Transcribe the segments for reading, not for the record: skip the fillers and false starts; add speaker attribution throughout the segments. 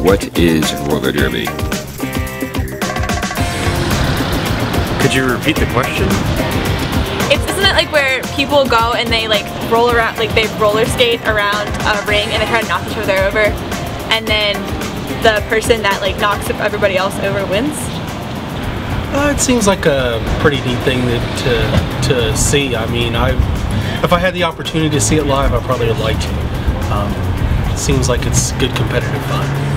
Speaker 1: What is roller derby?
Speaker 2: Could you repeat the question?
Speaker 3: Isn't it like where people go and they like roll around, like they roller skate around a ring and they try to knock each other over, and then the person that like knocks everybody else over wins?
Speaker 4: It seems like a pretty neat thing to see. I mean, if I had the opportunity to see it live, I probably would like to. It seems like it's good competitive fun.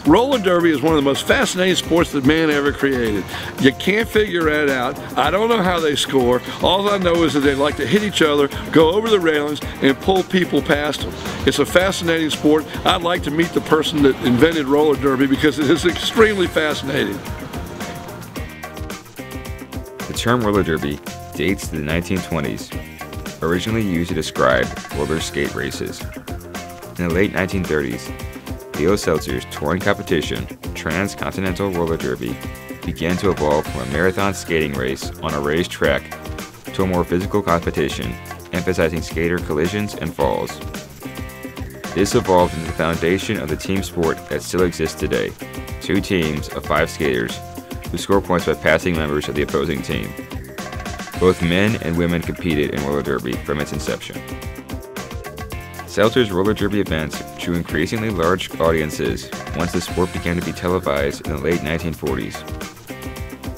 Speaker 5: Roller derby is one of the most fascinating sports that man ever created. You can't figure it out. I don't know how they score. All I know is that they like to hit each other, go over the railings, and pull people past them. It's a fascinating sport. I'd like to meet the person that invented roller derby because it is extremely fascinating.
Speaker 1: The term roller derby dates to the 1920s, originally used to describe roller skate races. In the late 1930s, Leo Seltzer's touring competition, Transcontinental Roller Derby, began to evolve from a marathon skating race on a raised track to a more physical competition, emphasizing skater collisions and falls. This evolved into the foundation of the team sport that still exists today, 2 teams of 5 skaters who score points by passing members of the opposing team. Both men and women competed in roller derby from its inception. Seltzer's roller derby events drew increasingly large audiences once the sport began to be televised in the late 1940s.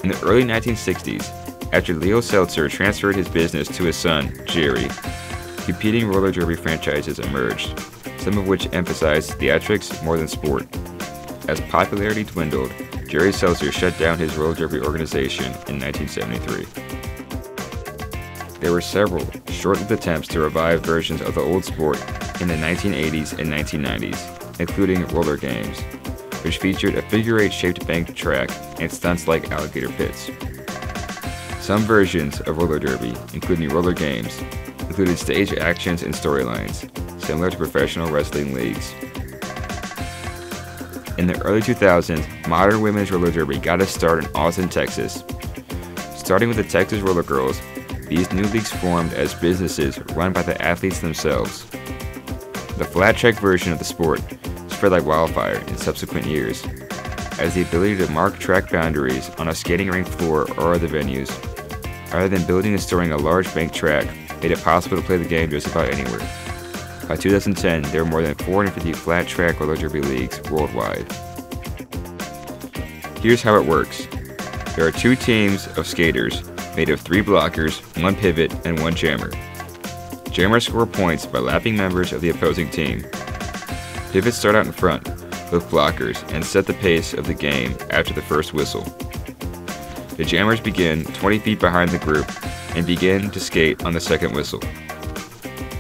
Speaker 1: In the early 1960s, after Leo Seltzer transferred his business to his son, Jerry, competing roller derby franchises emerged, some of which emphasized theatrics more than sport. As popularity dwindled, Jerry Seltzer shut down his roller derby organization in 1973. There were several short-lived attempts to revive versions of the old sport in the 1980s and 1990s, including roller games, which featured a figure-8-shaped banked track and stunts like alligator pits. Some versions of roller derby, including roller games, included stage actions and storylines, similar to professional wrestling leagues. In the early 2000s, modern women's roller derby got a start in Austin, Texas. Starting with the Texas Roller Girls, these new leagues formed as businesses run by the athletes themselves. The flat track version of the sport spread like wildfire in subsequent years, as the ability to mark track boundaries on a skating rink floor or other venues, rather than building and storing a large banked track, made it possible to play the game just about anywhere. By 2010, there were more than 450 flat track roller derby leagues worldwide. Here's how it works. There are 2 teams of skaters made of 3 blockers, 1 pivot, and 1 jammer. Jammers score points by lapping members of the opposing team. Pivots start out in front with blockers and set the pace of the game after the first whistle. The jammers begin 20 feet behind the group and begin to skate on the second whistle.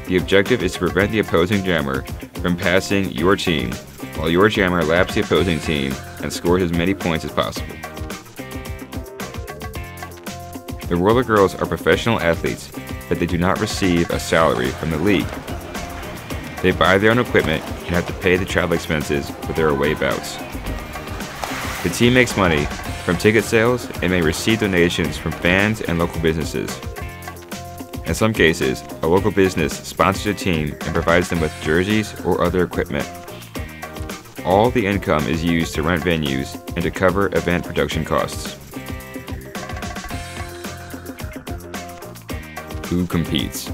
Speaker 1: The objective is to prevent the opposing jammer from passing your team, while your jammer laps the opposing team and scores as many points as possible. The Roller Girls are professional athletes, but they do not receive a salary from the league. They buy their own equipment and have to pay the travel expenses for their away bouts. The team makes money from ticket sales and may receive donations from fans and local businesses. In some cases, a local business sponsors a team and provides them with jerseys or other equipment. All the income is used to rent venues and to cover event production costs. Who competes?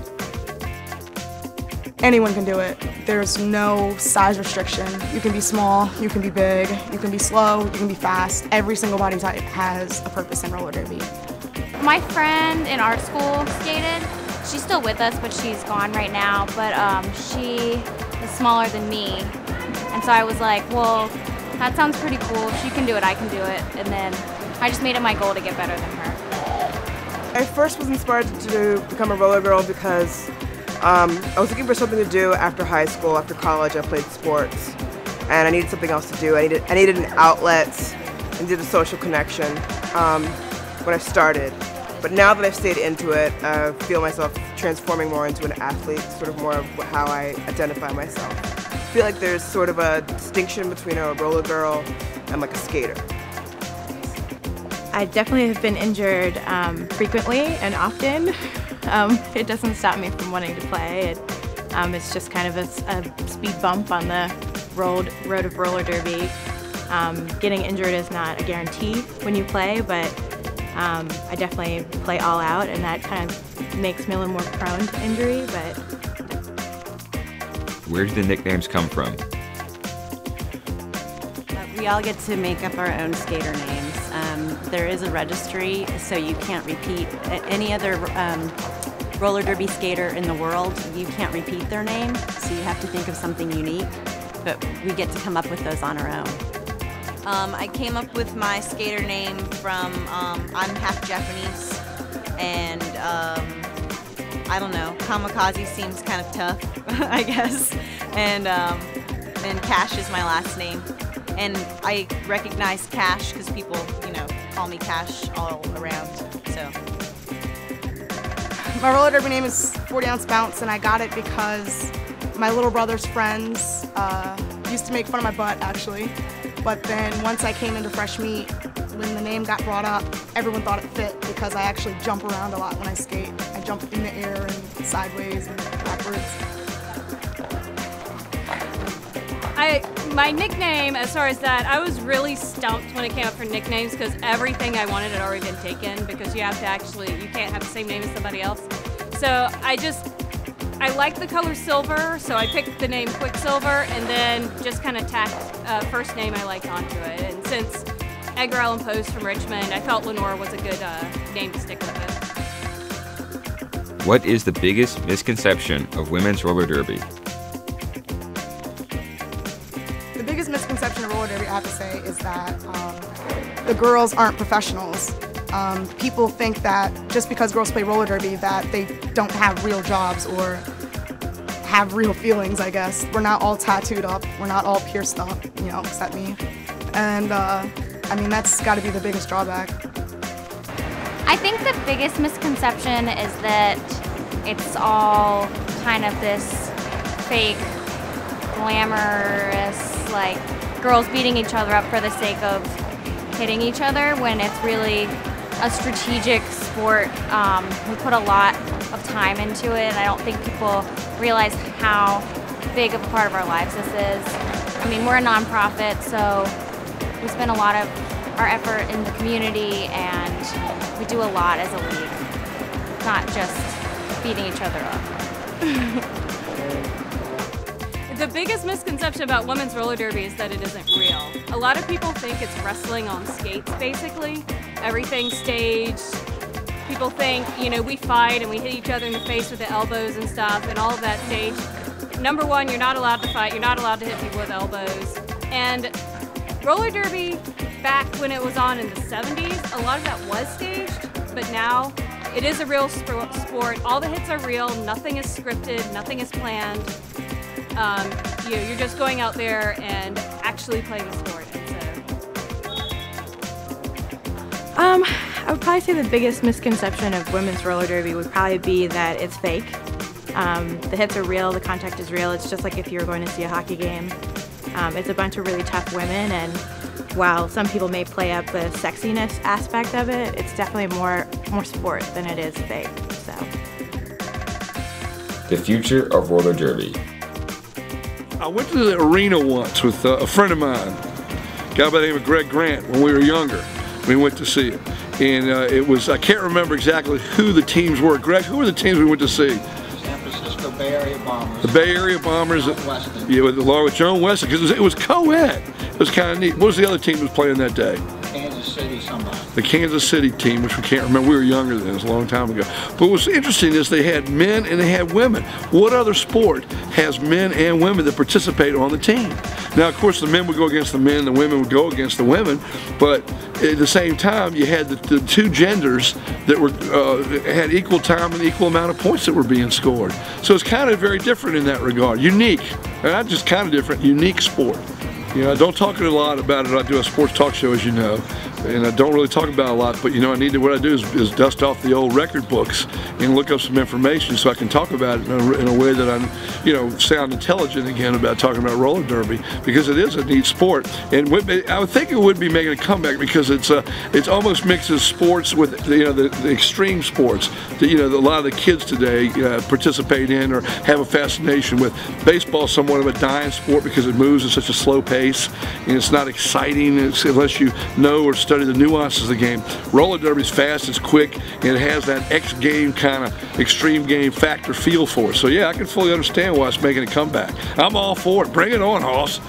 Speaker 6: Anyone can do it. There's no size restriction. You can be small, you can be big, you can be slow, you can be fast. Every single body type has a purpose in roller derby.
Speaker 7: My friend in art school skated. She's still with us, but she's gone right now. But she is smaller than me. And so I was like, well, that sounds pretty cool. If she can do it, I can do it. And then I just made it my goal to get better than her.
Speaker 8: I first was inspired to become a roller girl because I was looking for something to do after high school, after college. I played sports, and I needed something else to do. I needed an outlet and needed a social connection when I started. But now that I've stayed into it, I feel myself transforming more into an athlete, sort of more of how I identify myself. I feel like there's sort of a distinction between a roller girl and like a skater.
Speaker 9: I definitely have been injured frequently and often. It doesn't stop me from wanting to play. It's just kind of a speed bump on the road of roller derby. Getting injured is not a guarantee when you play, but I definitely play all out, and that kind of makes me a little more prone to injury. But
Speaker 1: where do the nicknames come from?
Speaker 10: We all get to make up our own skater names. There is a registry, so you can't repeat any other roller derby skater in the world. You can't repeat their name, so you have to think of something unique, but we get to come up with those on our own.
Speaker 11: I came up with my skater name from, I'm half Japanese, and I don't know, kamikaze seems kind of tough, I guess, and Cash is my last name. And I recognize Cash because people, you know, call me Cash all around, so.
Speaker 6: My roller derby name is 40 Ounce Bounce, and I got it because my little brother's friends used to make fun of my butt, actually. But then once I came into fresh meet, when the name got brought up, everyone thought it fit because I actually jump around a lot when I skate. I jump in the air and sideways and backwards.
Speaker 12: My nickname, as far as that, I was really stumped when it came up for nicknames because everything I wanted had already been taken because you have to actually, you can't have the same name as somebody else. So I like the color silver, so I picked the name Quicksilver and then just kind of tacked first name I liked onto it. And since Edgar Allan Poe's from Richmond, I felt Lenore was a good name to stick with it.
Speaker 1: What is the biggest misconception of women's roller derby?
Speaker 6: The biggest misconception of roller derby, I have to say, is that the girls aren't professionals. People think that just because girls play roller derby that they don't have real jobs or have real feelings, I guess. We're not all tattooed up. We're not all pierced up, you know, except me. And I mean, that's got to be the biggest drawback.
Speaker 7: I think the biggest misconception is that it's all kind of this fake, glamorous, like girls beating each other up for the sake of hitting each other, when it's really a strategic sport. We put a lot of time into it, and I don't think people realize how big of a part of our lives this is. I mean, we're a nonprofit, so we spend a lot of our effort in the community, and we do a lot as a league, not just beating each other up.
Speaker 12: The biggest misconception about women's roller derby is that it isn't real. A lot of people think it's wrestling on skates, basically. Everything's staged. People think, you know, we fight and we hit each other in the face with the elbows and stuff, and all of that staged. Number one, you're not allowed to fight. You're not allowed to hit people with elbows. And roller derby, back when it was on in the 70s, a lot of that was staged, but now it is a real sport. All the hits are real. Nothing is scripted. Nothing is planned. You know, you're just going out there and actually playing the sport. And so,
Speaker 9: I would probably say the biggest misconception of women's roller derby would probably be that it's fake. The hits are real, the contact is real. It's just like if you were going to see a hockey game. It's a bunch of really tough women, and while some people may play up the sexiness aspect of it, it's definitely more sport than it is fake. So,
Speaker 1: the future of roller derby.
Speaker 5: I went to the arena once with a friend of mine, a guy by the name of Greg Grant, when we were younger. We went to see it. And it was, I can't remember exactly who the teams were. Greg, who were the teams we went to see?
Speaker 13: San Francisco Bay Area Bombers.
Speaker 5: The Bay Area Bombers. Yeah, along with Joan Weston, because it was co-ed. It was kind of neat. What was the other team that was playing that day?
Speaker 13: Kansas City somebody.
Speaker 5: the Kansas City team, which we can't remember. We were younger then, it was a long time ago. But what's interesting is they had men and they had women. What other sport has men and women that participate on the team? Now, of course, the men would go against the men, the women would go against the women, but at the same time, you had the two genders that were had equal time and equal amount of points that were being scored. So it's kind of very different in that regard. Unique, not just kind of different, unique sport. You know, I don't talk a lot about it. I do a sports talk show, as you know, and I don't really talk about it a lot, but you know, what I do is dust off the old record books and look up some information so I can talk about it in a way that I, you know, sound intelligent again about talking about roller derby, because it is a neat sport. And I would think it would be making a comeback because it's almost mixes sports with, you know, the extreme sports that, you know, a lot of the kids today participate in or have a fascination with. Baseball is somewhat of a dying sport because it moves at such a slow pace and it's not exciting unless you know or study the nuances of the game. Roller derby is fast, it's quick, and it has that X game kind of extreme game factor feel for it. So yeah, I can fully understand why it's making a comeback. I'm all for it. Bring it on, Hoss.